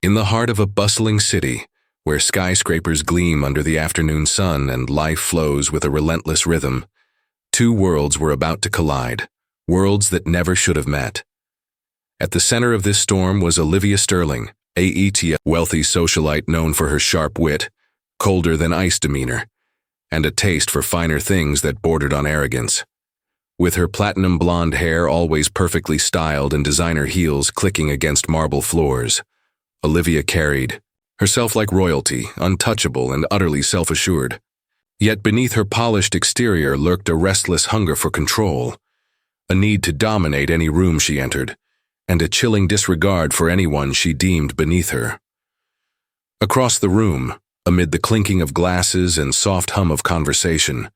In the heart of a bustling city, where skyscrapers gleam under the afternoon sun and life flows with a relentless rhythm, two worlds were about to collide, worlds that never should have met. At the center of this storm was Olivia Sterling, a wealthy socialite known for her sharp wit, colder-than-ice demeanor, and a taste for finer things that bordered on arrogance. With her platinum blonde hair always perfectly styled and designer heels clicking against marble floors, Olivia carried herself like royalty, untouchable and utterly self-assured. Yet beneath her polished exterior lurked a restless hunger for control, a need to dominate any room she entered, and a chilling disregard for anyone she deemed beneath her. Across the room, amid the clinking of glasses and soft hum of conversation,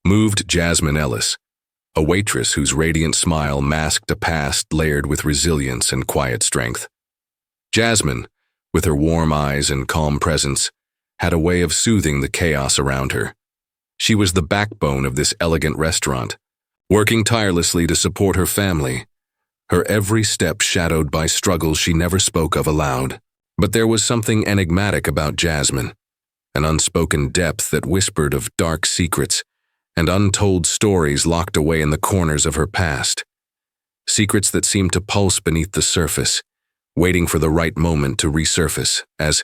moved Jasmine Ellis, a waitress whose radiant smile masked a past layered with resilience and quiet strength. Jasmine, with her warm eyes and calm presence, had a way of soothing the chaos around her. She was the backbone of this elegant restaurant, working tirelessly to support her family, her every step shadowed by struggles she never spoke of aloud. But there was something enigmatic about Jasmine, an unspoken depth that whispered of dark secrets and untold stories locked away in the corners of her past. Secrets that seemed to pulse beneath the surface, waiting for the right moment to resurface. As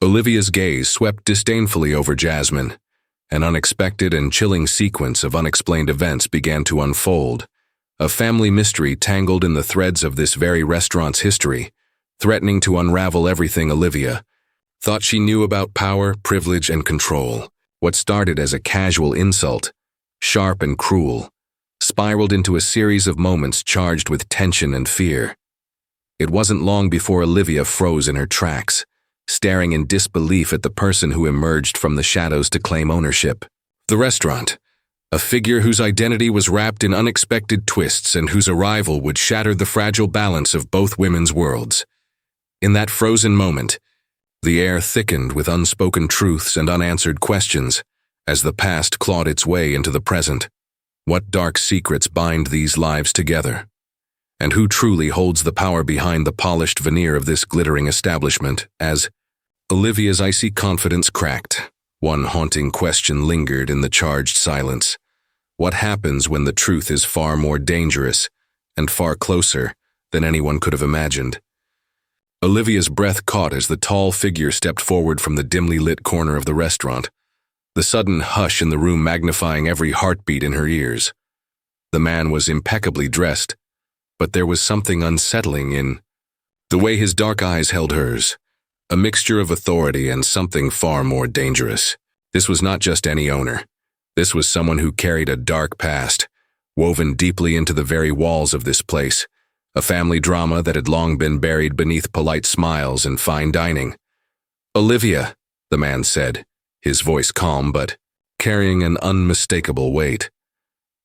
Olivia's gaze swept disdainfully over Jasmine, an unexpected and chilling sequence of unexplained events began to unfold, a family mystery tangled in the threads of this very restaurant's history, threatening to unravel everything Olivia thought she knew about power, privilege, and control. What started as a casual insult, sharp and cruel, spiraled into a series of moments charged with tension and fear. It wasn't long before Olivia froze in her tracks, staring in disbelief at the person who emerged from the shadows to claim ownership. The restaurant, a figure whose identity was wrapped in unexpected twists and whose arrival would shatter the fragile balance of both women's worlds. In that frozen moment, the air thickened with unspoken truths and unanswered questions as the past clawed its way into the present. What dark secrets bind these lives together? And who truly holds the power behind the polished veneer of this glittering establishment? As Olivia's icy confidence cracked, one haunting question lingered in the charged silence. What happens when the truth is far more dangerous and far closer than anyone could have imagined? Olivia's breath caught as the tall figure stepped forward from the dimly lit corner of the restaurant, the sudden hush in the room magnifying every heartbeat in her ears. The man was impeccably dressed, but there was something unsettling in the way his dark eyes held hers, a mixture of authority and something far more dangerous. This was not just any owner. This was someone who carried a dark past, woven deeply into the very walls of this place, a family drama that had long been buried beneath polite smiles and fine dining. "Olivia," the man said, his voice calm but carrying an unmistakable weight.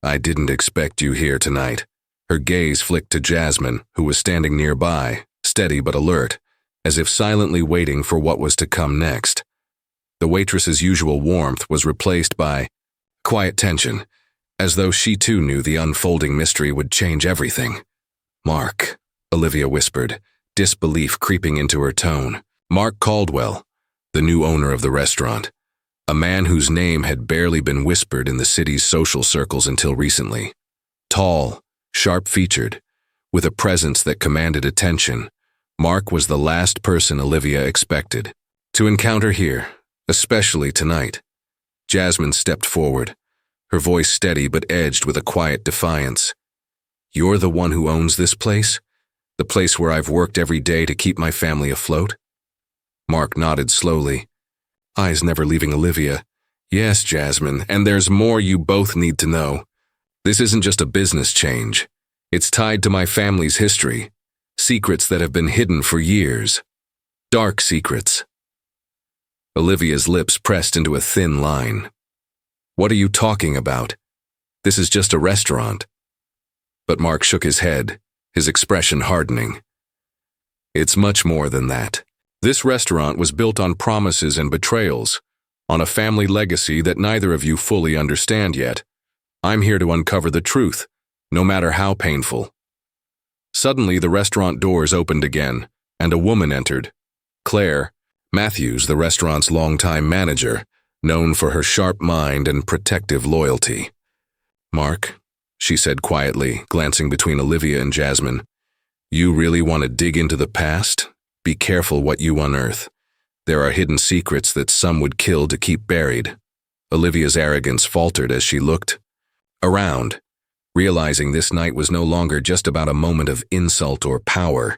"I didn't expect you here tonight." Her gaze flicked to Jasmine, who was standing nearby, steady but alert, as if silently waiting for what was to come next. The waitress's usual warmth was replaced by quiet tension, as though she too knew the unfolding mystery would change everything. "Mark," Olivia whispered, disbelief creeping into her tone. Mark Caldwell, the new owner of the restaurant, a man whose name had barely been whispered in the city's social circles until recently. Tall, sharp-featured, with a presence that commanded attention, Mark was the last person Olivia expected to encounter here, especially tonight. Jasmine stepped forward, her voice steady but edged with a quiet defiance. "You're the one who owns this place? The place where I've worked every day to keep my family afloat?" Mark nodded slowly, eyes never leaving Olivia. "Yes, Jasmine, and there's more you both need to know. This isn't just a business change. It's tied to my family's history, secrets that have been hidden for years. Dark secrets." Olivia's lips pressed into a thin line. "What are you talking about? This is just a restaurant." But Mark shook his head, his expression hardening. "It's much more than that. This restaurant was built on promises and betrayals, on a family legacy that neither of you fully understand yet. I'm here to uncover the truth, no matter how painful." Suddenly, the restaurant doors opened again, and a woman entered, Claire, Matthews, the restaurant's longtime manager, known for her sharp mind and protective loyalty. "Mark," she said quietly, glancing between Olivia and Jasmine, "you really want to dig into the past? Be careful what you unearth. There are hidden secrets that some would kill to keep buried." Olivia's arrogance faltered as she looked around, realizing this night was no longer just about a moment of insult or power.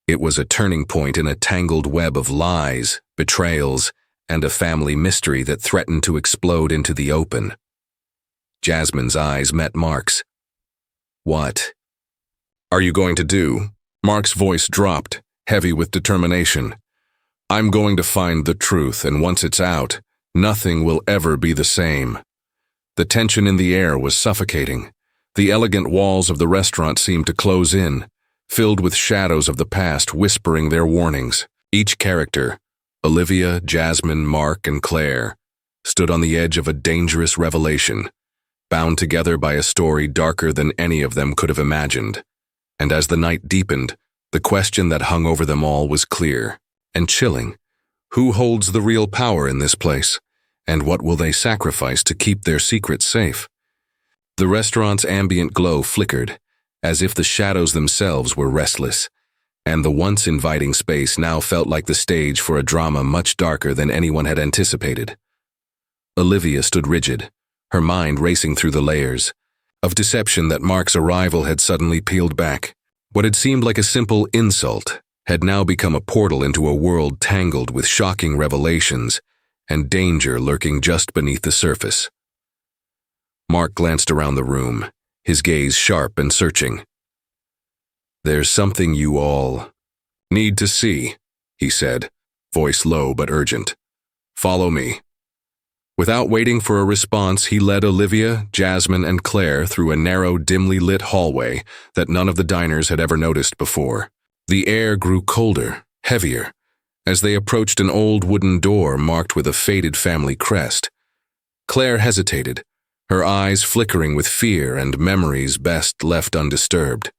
It was a turning point in a tangled web of lies, betrayals, and a family mystery that threatened to explode into the open. Jasmine's eyes met Mark's. "What are you going to do?" Mark's voice dropped, heavy with determination. "I'm going to find the truth, and once it's out, nothing will ever be the same." The tension in the air was suffocating. The elegant walls of the restaurant seemed to close in, filled with shadows of the past whispering their warnings. Each character, Olivia, Jasmine, Mark, and Claire, stood on the edge of a dangerous revelation, bound together by a story darker than any of them could have imagined. And as the night deepened, the question that hung over them all was clear and chilling. Who holds the real power in this place? And what will they sacrifice to keep their secrets safe? The restaurant's ambient glow flickered, as if the shadows themselves were restless, and the once inviting space now felt like the stage for a drama much darker than anyone had anticipated. Olivia stood rigid, her mind racing through the layers of deception that Mark's arrival had suddenly peeled back. What had seemed like a simple insult had now become a portal into a world tangled with shocking revelations and danger lurking just beneath the surface. Mark glanced around the room, his gaze sharp and searching. "There's something you all need to see," he said, voice low but urgent. "Follow me." Without waiting for a response, he led Olivia, Jasmine, and Claire through a narrow, dimly lit hallway that none of the diners had ever noticed before. The air grew colder, heavier, as they approached an old wooden door marked with a faded family crest. Claire hesitated, her eyes flickering with fear and memories best left undisturbed.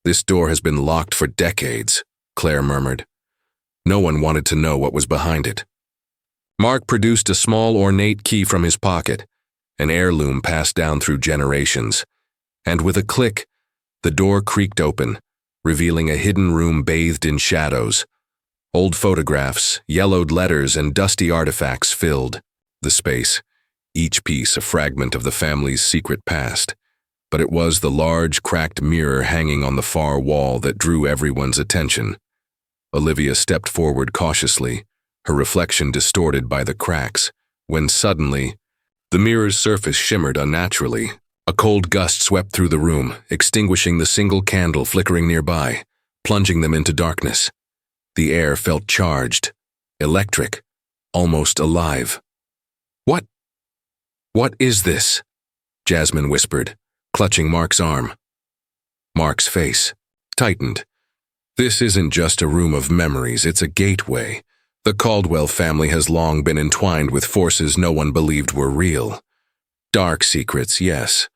"This door has been locked for decades," Claire murmured. No one wanted to know what was behind it. Mark produced a small ornate key from his pocket, an heirloom passed down through generations, and with a click, the door creaked open, revealing a hidden room bathed in shadows. Old photographs, yellowed letters, and dusty artifacts filled the space, each piece a fragment of the family's secret past. But it was the large, cracked mirror hanging on the far wall that drew everyone's attention. Olivia stepped forward cautiously, her reflection distorted by the cracks, when suddenly, the mirror's surface shimmered unnaturally. A cold gust swept through the room, extinguishing the single candle flickering nearby, plunging them into darkness. The air felt charged, electric, almost alive. What is this?" Jasmine whispered, clutching Mark's arm. Mark's face tightened. "This isn't just a room of memories, it's a gateway. The Caldwell family has long been entwined with forces no one believed were real. Dark secrets, yes,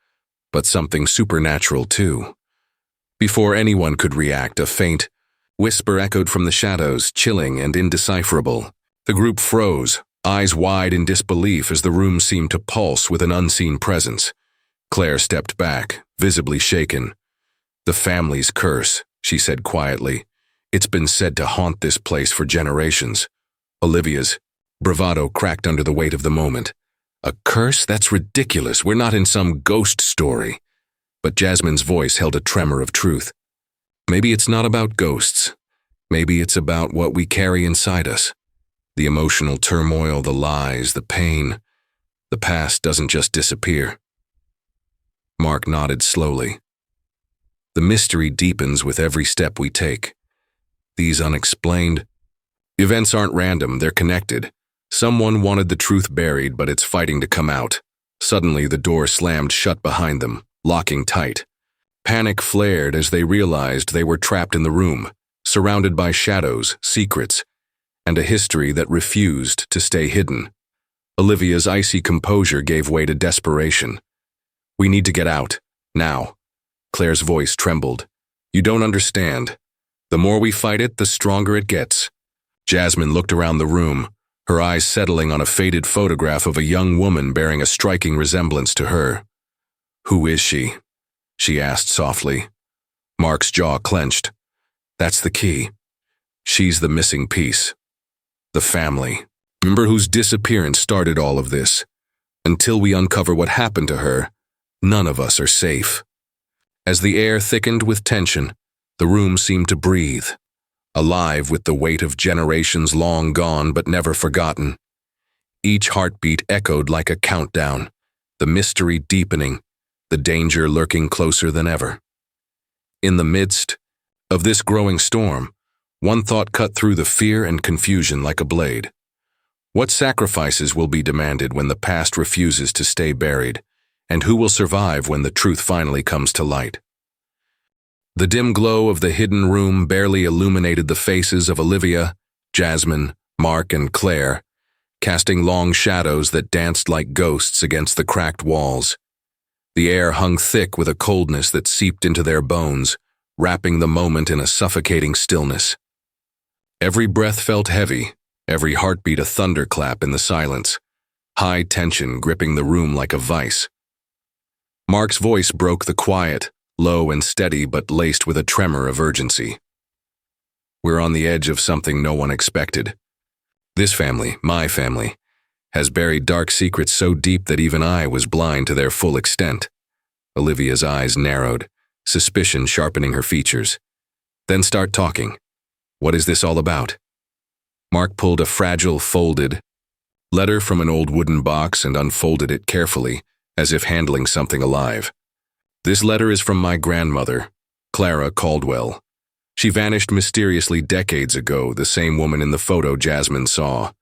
but something supernatural too." Before anyone could react, a faint whisper echoed from the shadows, chilling and indecipherable. The group froze, eyes wide in disbelief as the room seemed to pulse with an unseen presence. Claire stepped back, visibly shaken. "The family's curse," she said quietly. "It's been said to haunt this place for generations." Olivia's bravado cracked under the weight of the moment. "A curse? That's ridiculous. We're not in some ghost story." But Jasmine's voice held a tremor of truth. "Maybe it's not about ghosts. Maybe it's about what we carry inside us. The emotional turmoil, the lies, the pain. The past doesn't just disappear." Mark nodded slowly. "The mystery deepens with every step we take. These unexplained events aren't random, they're connected. Someone wanted the truth buried, but it's fighting to come out." Suddenly, the door slammed shut behind them, locking tight. Panic flared as they realized they were trapped in the room, surrounded by shadows, secrets, and a history that refused to stay hidden. Olivia's icy composure gave way to desperation. "We need to get out, now." Claire's voice trembled. "You don't understand. The more we fight it, the stronger it gets." Jasmine looked around the room, her eyes settling on a faded photograph of a young woman bearing a striking resemblance to her. "Who is she?" she asked softly. Mark's jaw clenched. "That's the key. She's the missing piece. The family. Remember whose disappearance started all of this. Until we uncover what happened to her, none of us are safe." As the air thickened with tension, the room seemed to breathe, alive with the weight of generations long gone but never forgotten. Each heartbeat echoed like a countdown, the mystery deepening, the danger lurking closer than ever. In the midst of this growing storm, one thought cut through the fear and confusion like a blade. What sacrifices will be demanded when the past refuses to stay buried, and who will survive when the truth finally comes to light? The dim glow of the hidden room barely illuminated the faces of Olivia, Jasmine, Mark, and Claire, casting long shadows that danced like ghosts against the cracked walls. The air hung thick with a coldness that seeped into their bones, wrapping the moment in a suffocating stillness. Every breath felt heavy, every heartbeat a thunderclap in the silence, high tension gripping the room like a vice. Mark's voice broke the quiet, low and steady but laced with a tremor of urgency. "We're on the edge of something no one expected. This family, my family, has buried dark secrets so deep that even I was blind to their full extent." Olivia's eyes narrowed, suspicion sharpening her features. "Then start talking. What is this all about?" Mark pulled a fragile, folded letter from an old wooden box and unfolded it carefully, as if handling something alive. "This letter is from my grandmother, Clara Caldwell. She vanished mysteriously decades ago, the same woman in the photo Jasmine saw.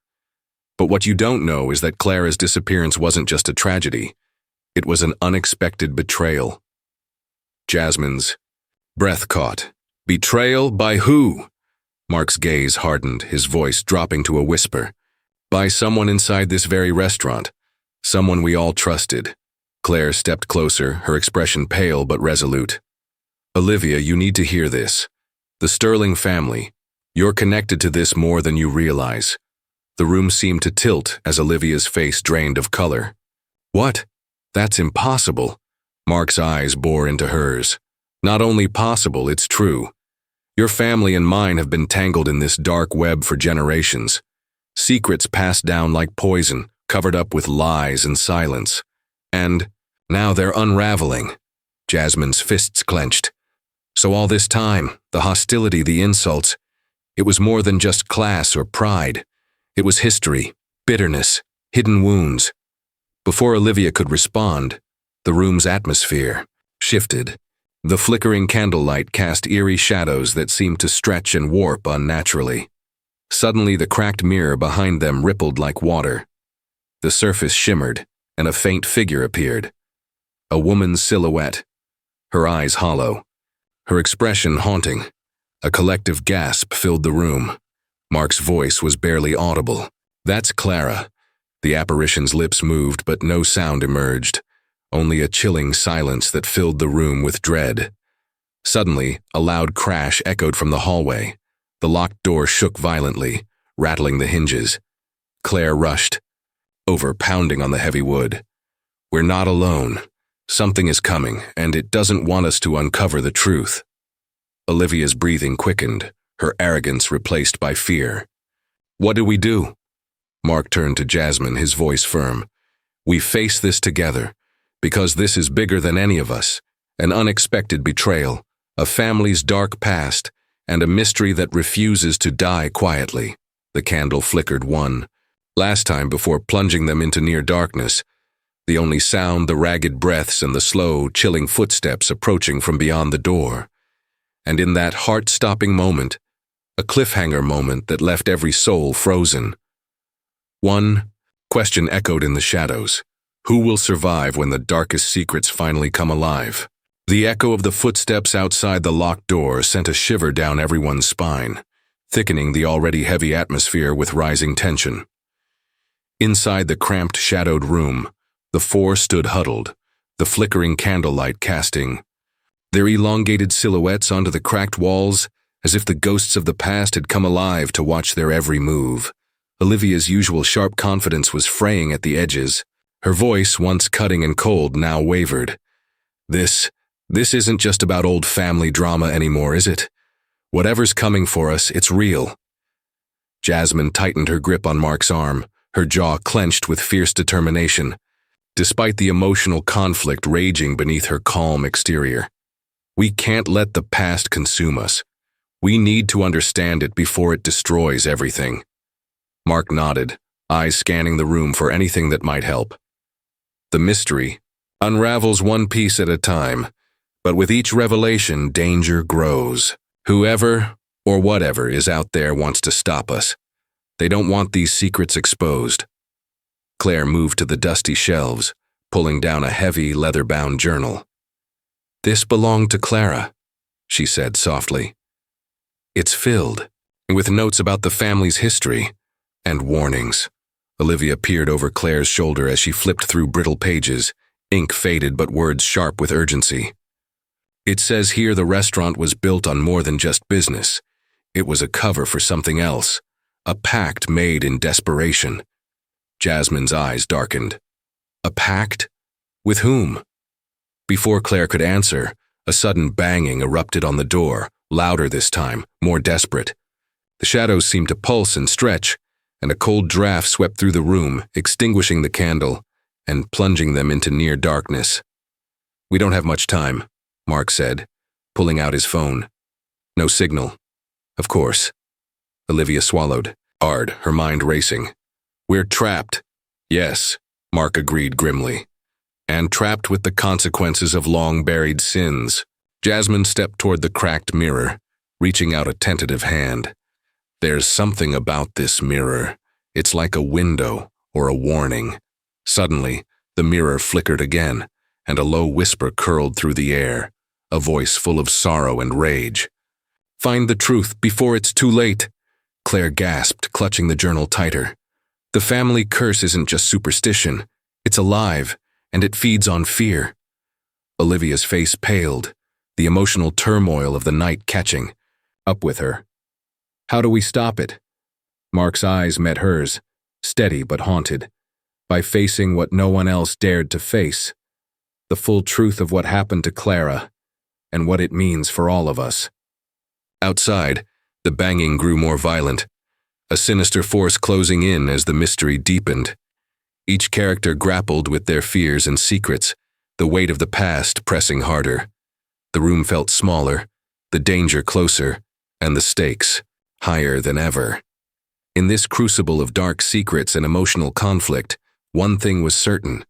But what you don't know is that Clara's disappearance wasn't just a tragedy. It was an unexpected betrayal." Jasmine's breath caught. "Betrayal by who?" Mark's gaze hardened, his voice dropping to a whisper. "By someone inside this very restaurant. Someone we all trusted." Claire stepped closer, her expression pale but resolute. "Olivia, you need to hear this. The Sterling family. You're connected to this more than you realize." The room seemed to tilt as Olivia's face drained of color. "What? That's impossible." Mark's eyes bore into hers. "Not only possible, it's true. Your family and mine have been tangled in this dark web for generations. Secrets passed down like poison, covered up with lies and silence. And now they're unraveling." Jasmine's fists clenched. "So all this time, the hostility, the insults, it was more than just class or pride. It was history, bitterness, hidden wounds." Before Olivia could respond, the room's atmosphere shifted. The flickering candlelight cast eerie shadows that seemed to stretch and warp unnaturally. Suddenly, the cracked mirror behind them rippled like water. The surface shimmered, and a faint figure appeared. A woman's silhouette, her eyes hollow, her expression haunting. A collective gasp filled the room. Mark's voice was barely audible. "That's Clara." The apparition's lips moved, but no sound emerged, only a chilling silence that filled the room with dread. Suddenly, a loud crash echoed from the hallway. The locked door shook violently, rattling the hinges. Claire rushed over, pounding on the heavy wood. "We're not alone. Something is coming, and it doesn't want us to uncover the truth." Olivia's breathing quickened, her arrogance replaced by fear. "What do we do?" Mark turned to Jasmine, his voice firm. "We face this together, because this is bigger than any of us. An unexpected betrayal, a family's dark past, and a mystery that refuses to die quietly." The candle flickered one last time before plunging them into near darkness. The only sound, the ragged breaths and the slow, chilling footsteps approaching from beyond the door. And in that heart-stopping moment, a cliffhanger moment that left every soul frozen. One question echoed in the shadows. Who will survive when the darkest secrets finally come alive? The echo of the footsteps outside the locked door sent a shiver down everyone's spine, thickening the already heavy atmosphere with rising tension. Inside the cramped, shadowed room, the four stood huddled, the flickering candlelight casting their elongated silhouettes onto the cracked walls as if the ghosts of the past had come alive to watch their every move. Olivia's usual sharp confidence was fraying at the edges. Her voice, once cutting and cold, now wavered. This isn't just about old family drama anymore, is it? Whatever's coming for us, it's real. Jasmine tightened her grip on Mark's arm, her jaw clenched with fierce determination, despite the emotional conflict raging beneath her calm exterior. We can't let the past consume us. We need to understand it before it destroys everything. Mark nodded, eyes scanning the room for anything that might help. The mystery unravels one piece at a time, but with each revelation, danger grows. Whoever or whatever is out there wants to stop us. They don't want these secrets exposed. Claire moved to the dusty shelves, pulling down a heavy, leather-bound journal. "This belonged to Clara," she said softly. "It's filled with notes about the family's history and warnings." Olivia peered over Claire's shoulder as she flipped through brittle pages, ink faded but words sharp with urgency. "It says here the restaurant was built on more than just business. It was a cover for something else, a pact made in desperation." Jasmine's eyes darkened. A pact? With whom? Before Claire could answer, a sudden banging erupted on the door, louder this time, more desperate. The shadows seemed to pulse and stretch, and a cold draft swept through the room, extinguishing the candle and plunging them into near darkness. "We don't have much time," Mark said, pulling out his phone. "No signal." "Of course." Olivia swallowed, hard, her mind racing. "We're trapped." "Yes," Mark agreed grimly. "And trapped with the consequences of long-buried sins." Jasmine stepped toward the cracked mirror, reaching out a tentative hand. "There's something about this mirror. It's like a window or a warning." Suddenly, the mirror flickered again, and a low whisper curled through the air, a voice full of sorrow and rage. "Find the truth before it's too late," Claire gasped, clutching the journal tighter. "The family curse isn't just superstition. It's alive, and it feeds on fear." Olivia's face paled, the emotional turmoil of the night catching up with her. "How do we stop it?" Mark's eyes met hers, steady but haunted, by facing what no one else dared to face, the full truth of what happened to Clara and what it means for all of us. Outside, the banging grew more violent, a sinister force closing in as the mystery deepened. Each character grappled with their fears and secrets, the weight of the past pressing harder. The room felt smaller, the danger closer, and the stakes higher than ever. In this crucible of dark secrets and emotional conflict, one thing was certain.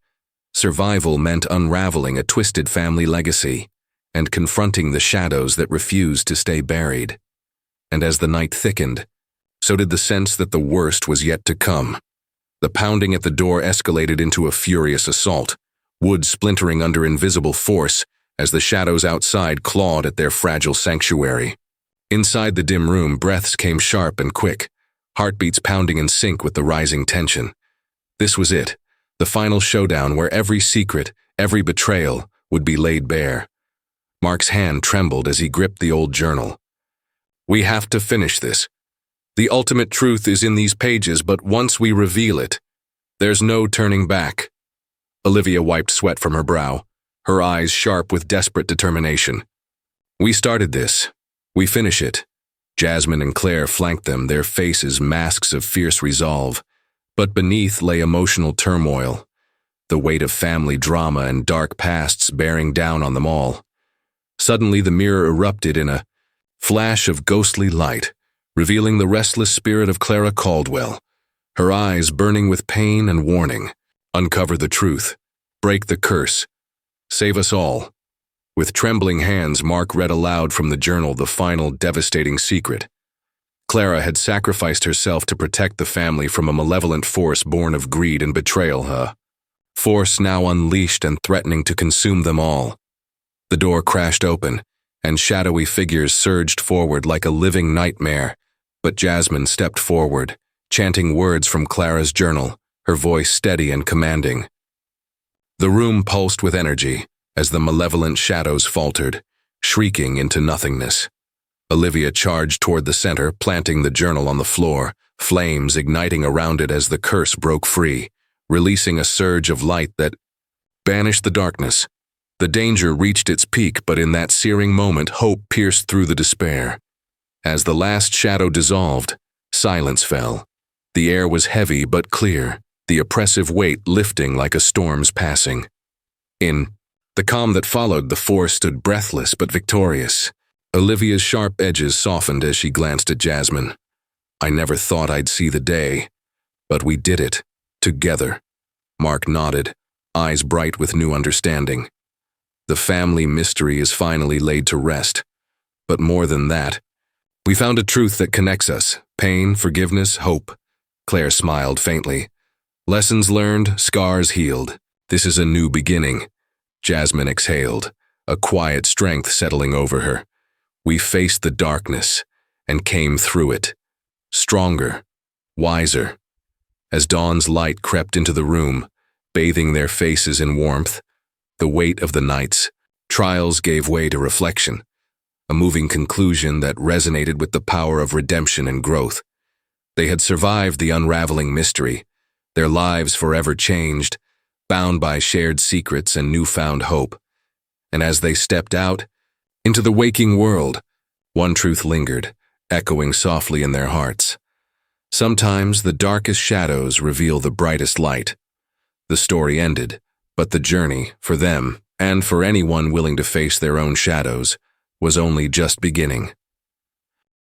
Survival meant unraveling a twisted family legacy and confronting the shadows that refused to stay buried. And as the night thickened, so did the sense that the worst was yet to come. The pounding at the door escalated into a furious assault, wood splintering under invisible force as the shadows outside clawed at their fragile sanctuary. Inside the dim room, breaths came sharp and quick, heartbeats pounding in sync with the rising tension. This was it, the final showdown where every secret, every betrayal, would be laid bare. Mark's hand trembled as he gripped the old journal. "We have to finish this. The ultimate truth is in these pages, but once we reveal it, there's no turning back." Olivia wiped sweat from her brow, her eyes sharp with desperate determination. "We started this. We finish it." Jasmine and Claire flanked them, their faces masks of fierce resolve, but beneath lay emotional turmoil, the weight of family drama and dark pasts bearing down on them all. Suddenly the mirror erupted in a flash of ghostly light, revealing the restless spirit of Clara Caldwell, her eyes burning with pain and warning. "Uncover the truth. Break the curse. Save us all." With trembling hands, Mark read aloud from the journal the final devastating secret. Clara had sacrificed herself to protect the family from a malevolent force born of greed and betrayal, force now unleashed and threatening to consume them all. The door crashed open, and shadowy figures surged forward like a living nightmare, but Jasmine stepped forward, chanting words from Clara's journal, her voice steady and commanding. The room pulsed with energy as the malevolent shadows faltered, shrieking into nothingness. Olivia charged toward the center, planting the journal on the floor, flames igniting around it as the curse broke free, releasing a surge of light that banished the darkness. The danger reached its peak, but in that searing moment, hope pierced through the despair. As the last shadow dissolved, silence fell. The air was heavy but clear, the oppressive weight lifting like a storm's passing. In the calm that followed, the four stood breathless but victorious. Olivia's sharp edges softened as she glanced at Jasmine. "I never thought I'd see the day, but we did it, together." Mark nodded, eyes bright with new understanding. The family mystery is finally laid to rest. But more than that, we found a truth that connects us: pain, forgiveness, hope. Claire smiled faintly. Lessons learned, scars healed. This is a new beginning. Jasmine exhaled, a quiet strength settling over her. We faced the darkness and came through it, stronger, wiser. As dawn's light crept into the room, bathing their faces in warmth, the weight of the night's trials gave way to reflection, a moving conclusion that resonated with the power of redemption and growth. They had survived the unraveling mystery, their lives forever changed, bound by shared secrets and newfound hope. And as they stepped out into the waking world, one truth lingered, echoing softly in their hearts. Sometimes the darkest shadows reveal the brightest light. The story ended, but the journey, for them, and for anyone willing to face their own shadows, was only just beginning.